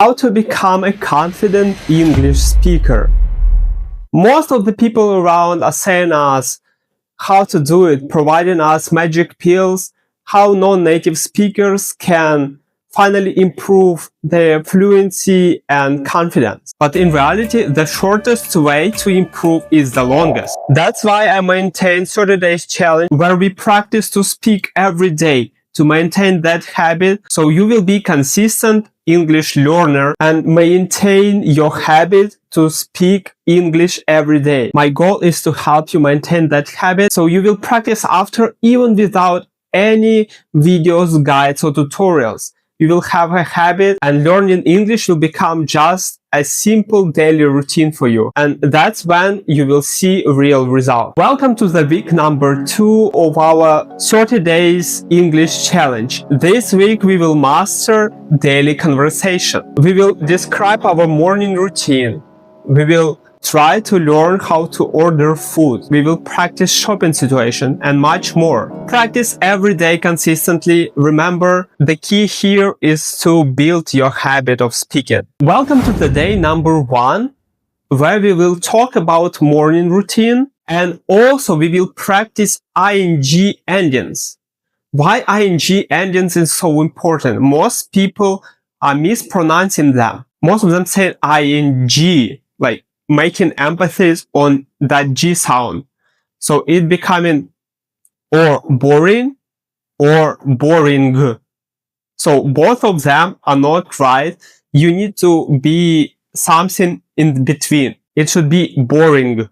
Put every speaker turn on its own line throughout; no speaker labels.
How to become a confident English speaker. Most of the people around are saying us how to do it, providing us magic pills, how non-native speakers can finally improve their fluency and confidence. But in reality, the shortest way to improve is the longest. That's why I maintain 30 days challenge where we practice to speak every day to maintain that habit, so you will be consistent English learner and maintain your habit to speak English every day. My goal is to help you maintain that habit so you will practice after even without any videos, guides or tutorials. You will have a habit and learning English will become just a simple daily routine for you. And that's when you will see real results. Welcome to the week number 2 of our 30 days English challenge. This week we will master daily conversation. We will describe our morning routine. We will try to learn how to order food. We will practice shopping situation and much more. Practice every day consistently. Remember, the key here is to build your habit of speaking. Welcome to the day number 1, where we will talk about morning routine and also we will practice ing endings. Why ing endings is so important? Most people are mispronouncing them. Most of them say ing, like making emphasis on that G sound. So it becoming or boring or boring. So both of them are not right. You need to be something in between. It should be boring.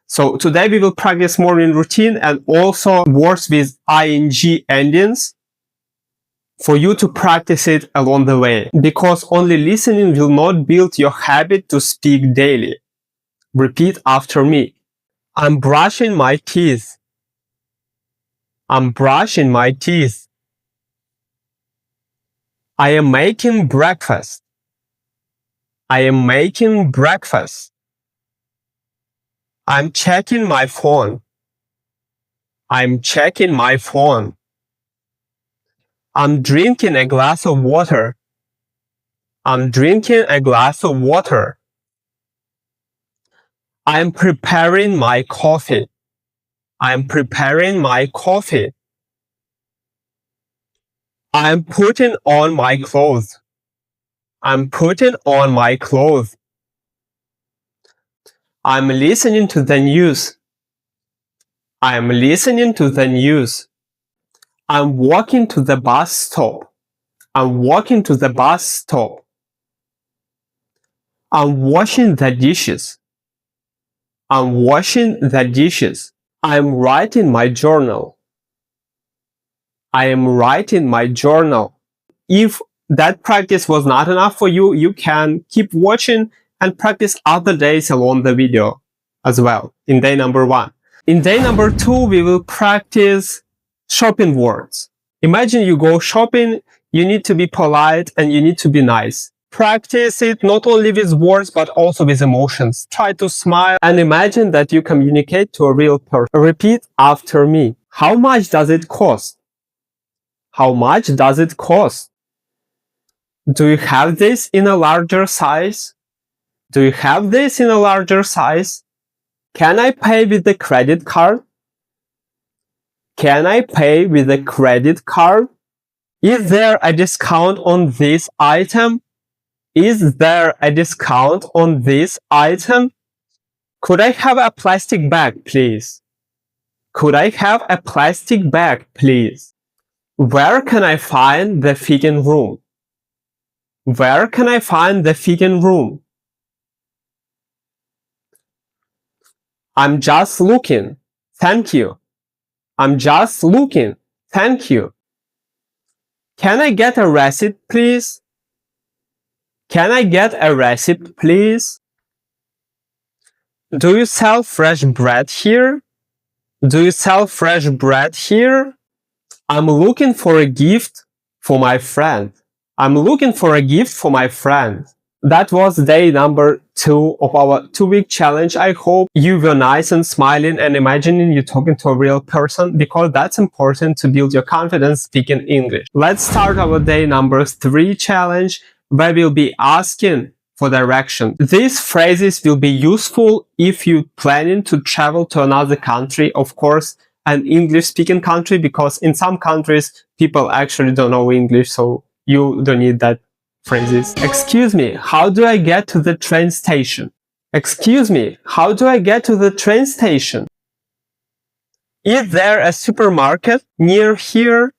So today we will practice morning routine and also words with ing endings for you to practice it along the way, because only listening will not build your habit to speak daily. Repeat after me. I'm brushing my teeth. I'm brushing my teeth. I am making breakfast. I am making breakfast. I'm checking my phone. I'm checking my phone. I'm drinking a glass of water. I'm drinking a glass of water. I'm preparing my coffee. I'm preparing my coffee. I'm putting on my clothes. I'm putting on my clothes. I'm listening to the news. I'm listening to the news. I'm walking to the bus stop. I'm walking to the bus stop. I'm washing the dishes. I'm washing the dishes. I'm writing my journal. I am writing my journal. If that practice was not enough for you, you can keep watching and practice other days along the video as well in day number 1. In day number 2, we will practice shopping words. Imagine you go shopping, you need to be polite and you need to be nice. Practice it not only with words but also with emotions. Try to smile and imagine that you communicate to a real person. Repeat after me. How much does it cost? How much does it cost? Do you have this in a larger size? Do you have this in a larger size? Can I pay with the credit card? Can I pay with a credit card? Is there a discount on this item? Is there a discount on this item? Could I have a plastic bag, please? Could I have a plastic bag, please? Where can I find the fitting room? Where can I find the fitting room? I'm just looking. Thank you. I'm just looking. Thank you. Can I get a receipt, please? Can I get a receipt, please? Do you sell fresh bread here? Do you sell fresh bread here? I'm looking for a gift for my friend. I'm looking for a gift for my friend. That was day number 2 of our 2-week challenge. I hope you were nice and smiling and imagining you talking to a real person, because that's important to build your confidence speaking English. Let's start our day number 3 challenge, where we'll be asking for direction. These phrases will be useful if you're planning to travel to another country, of course, an English-speaking country, because in some countries, people actually don't know English, so you don't need that phrases. Excuse me, how do I get to the train station? Excuse me, how do I get to the train station? Is there a supermarket near here?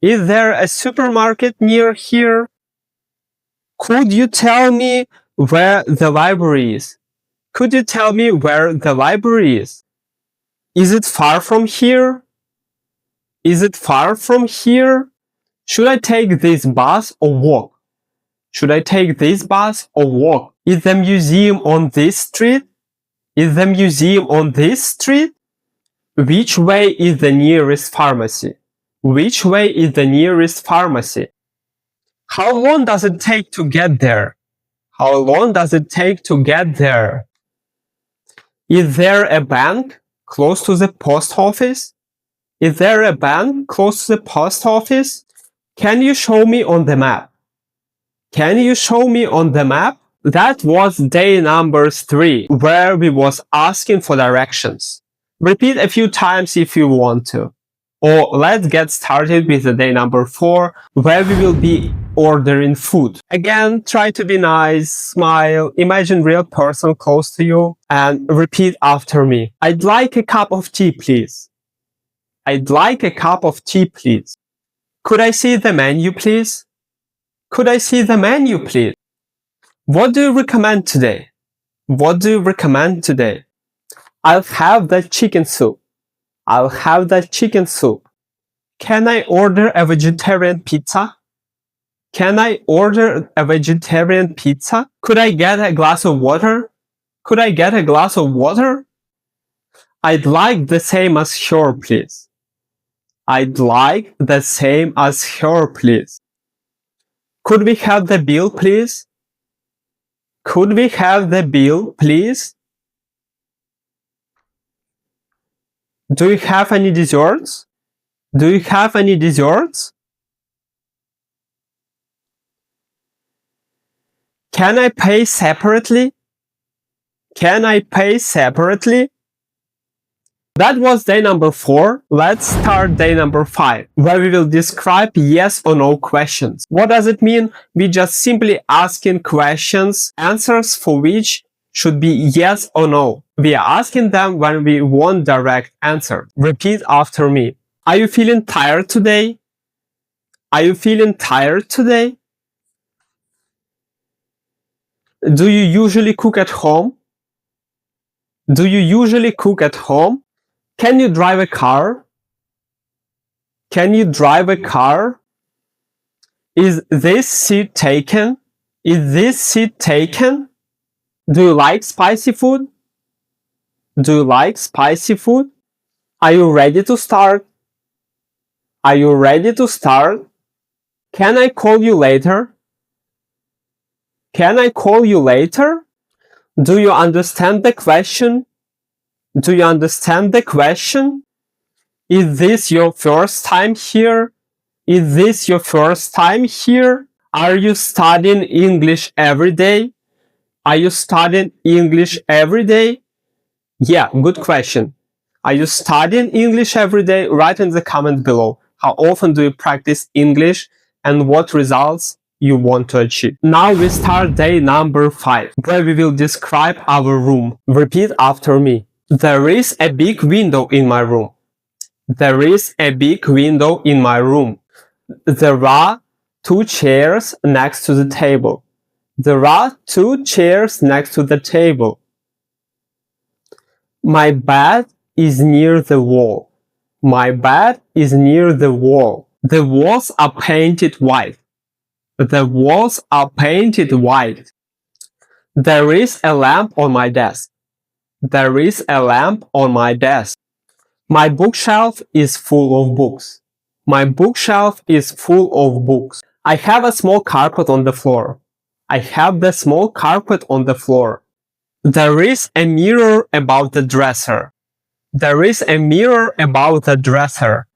Is there a supermarket near here? Could you tell me where the library is? Could you tell me where the library is? Is it far from here? Is it far from here? Should I take this bus or walk? Should I take this bus or walk? Is the museum on this street? Is the museum on this street? Which way is the nearest pharmacy? Which way is the nearest pharmacy? How long does it take to get there? How long does it take to get there? Is there a bank close to the post office? Is there a bank close to the post office? Can you show me on the map? Can you show me on the map? That was day number 3, where we was asking for directions. Repeat a few times if you want to. Or let's get started with the day number 4, where we will be ordering food. Again, try to be nice, smile, imagine real person close to you, and repeat after me. I'd like a cup of tea, please. I'd like a cup of tea, please. Could I see the menu, please? Could I see the menu, please? What do you recommend today? What do you recommend today? I'll have that chicken soup. I'll have that chicken soup. Can I order a vegetarian pizza? Can I order a vegetarian pizza? Could I get a glass of water? Could I get a glass of water? I'd like the same as her, please. I'd like the same as her, please. Could we have the bill, please? Could we have the bill, please? Do you have any desserts? Do you have any desserts? Can I pay separately? Can I pay separately? That was day number 4. Let's start day number 5, where we will describe yes or no questions. What does it mean? We just simply asking questions, answers for which should be yes or no. We are asking them when we want direct answer. Repeat after me. Are you feeling tired today? Are you feeling tired today? Do you usually cook at home? Do you usually cook at home? Can you drive a car? Can you drive a car? Is this seat taken? Is this seat taken? Do you like spicy food? Do you like spicy food? Are you ready to start? Are you ready to start? Can I call you later? Can I call you later? Do you understand the question? Do you understand the question? Is this your first time here? Is this your first time here? Are you studying English every day? Are you studying English every day? Yeah, good question. Are you studying English every day? Write in the comment below. How often do you practice English and what results you want to achieve? Now we start day number 5, where we will describe our room. Repeat after me. There is a big window in my room. There is a big window in my room. There are 2 chairs next to the table. There are 2 chairs next to the table. My bed is near the wall. My bed is near the wall. The walls are painted white. The walls are painted white. There is a lamp on my desk. There is a lamp on my desk. My bookshelf is full of books. My bookshelf is full of books. I have a small carpet on the floor. I have the small carpet on the floor. There is a mirror above the dresser. There is a mirror above the dresser.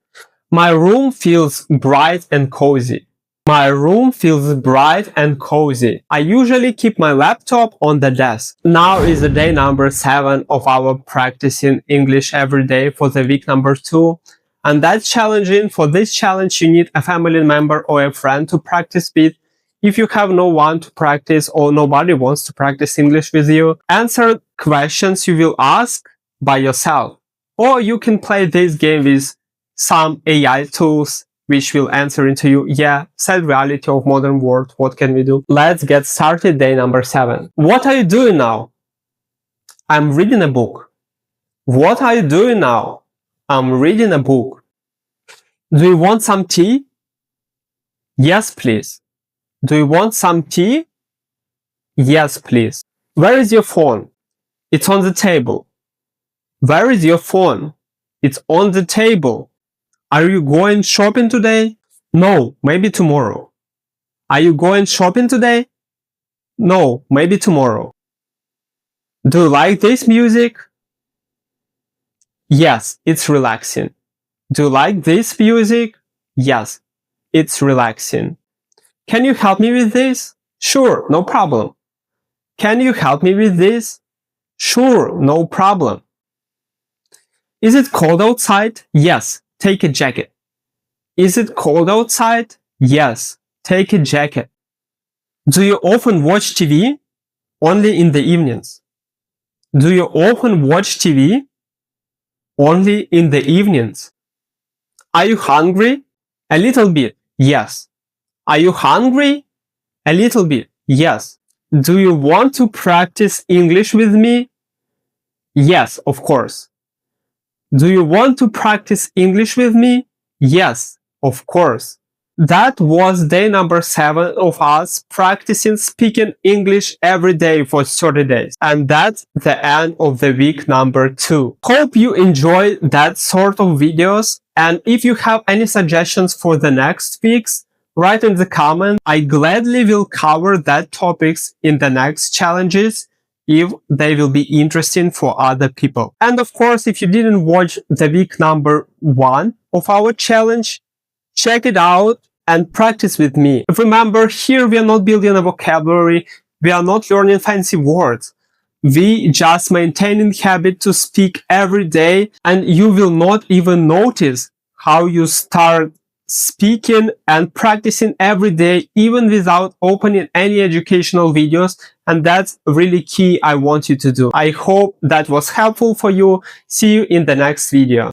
My room feels bright and cozy. My room feels bright and cozy. I usually keep my laptop on the desk. Now is the day number 7 of our practicing English every day for the week number 2. And that's challenging. For this challenge, you need a family member or a friend to practice with. If you have no one to practice or nobody wants to practice English with you, answer questions you will ask by yourself. Or you can play this game with some AI tools which will answer into you, yeah, sad reality of modern world, what can we do? Let's get started, day number 7. What are you doing now? I'm reading a book. What are you doing now? I'm reading a book. Do you want some tea? Yes, please. Do you want some tea? Yes, please. Where is your phone? It's on the table. Where is your phone? It's on the table. Are you going shopping today? No, maybe tomorrow. Are you going shopping today? No, maybe tomorrow. Do you like this music? Yes, it's relaxing. Do you like this music? Yes, it's relaxing. Can you help me with this? Sure, no problem. Can you help me with this? Sure, no problem. Is it cold outside? Yes, take a jacket. Is it cold outside? Yes, take a jacket. Do you often watch TV? Only in the evenings. Do you often watch TV? Only in the evenings. Are you hungry? A little bit. Yes. Are you hungry? A little bit. Yes. Do you want to practice English with me? Yes, of course. Do you want to practice English with me? Yes, of course. That was day number 7 of us practicing speaking English every day for 30 days. And that's the end of the week number 2. Hope you enjoyed that sort of videos. And if you have any suggestions for the next weeks, write in the comment. I gladly will cover that topics in the next challenges if they will be interesting for other people. And of course, if you didn't watch the week number 1 of our challenge, check it out and practice with me. Remember, here we are not building a vocabulary, we are not learning fancy words. We just maintaining habit to speak every day, and you will not even notice how you start speaking and practicing every day, even without opening any educational videos. And that's really key I want you to do. I hope that was helpful for you. See you in the next video.